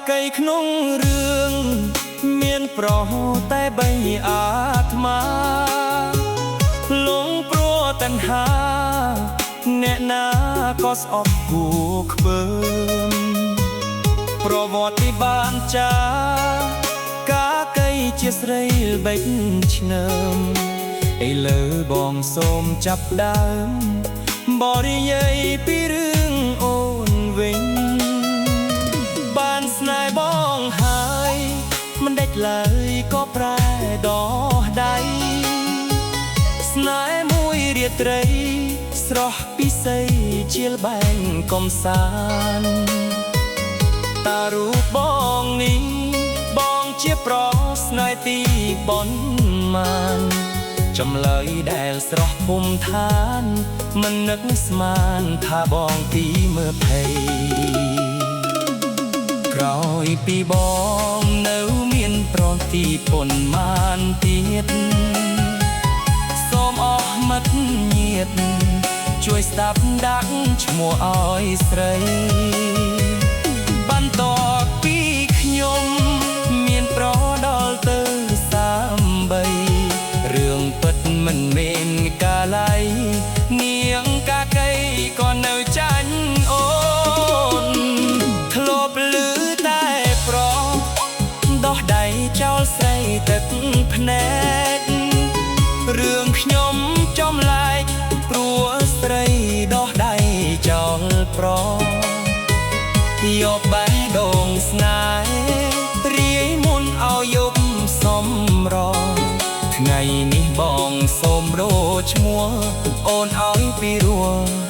កៃក្នុងរឿងមានប្រហោតែបីអាត្មាលងព្រោះតណ្ហាអ្នកណាក៏ស្អប់គួខ្ពើមប្រវត្តិបានចាកាកៃជាស្រីបេចឆ្នើមឥឡូវបងសូមចាប់ដើមបរិយាយពីរឿងអូនវិញបានស្នេហ៍បងហើយមិនដេចឡើយក៏ប្រែដោះដៃស្នេហ៍មួយរាត្រីស្រស់ពិសីជាលបែងកំសាន្តតារូបបងនេះបងជាប្រុសស្នេហ៍ទីប៉ុន្មានចម្លើយដែលស្រស់ភូមិឋានមិននឹកស្មានថាបងទីមើលភ័យក្រោយពីបងនៅមានប្រទីប៉ុន្មានទៀតសូមអស់មិត្តញាតិជួយស្ដាប់ដាក់ឈ្មោះឲ្យស្រីបន្ទាប់ពីខ្ញុំមានប្រដល់ទៅ33រឿងពិតមិនមែនកាល័យនាងកាកៃក៏នៅចាញ់អូនធ្លាប់ឮតែប្រដោះដៃចោលស្រីទឹកភ្នែករឿងខ្ញុំចំឡាយព្រោះស្រីដោះដៃចោលប្រយកបេះដូងស្នេហ៍រាយមុនឲ្យយប់សំរងថ្ងៃនេះបងសូមរោឈ្មោះអូនឲ្យពីរោះ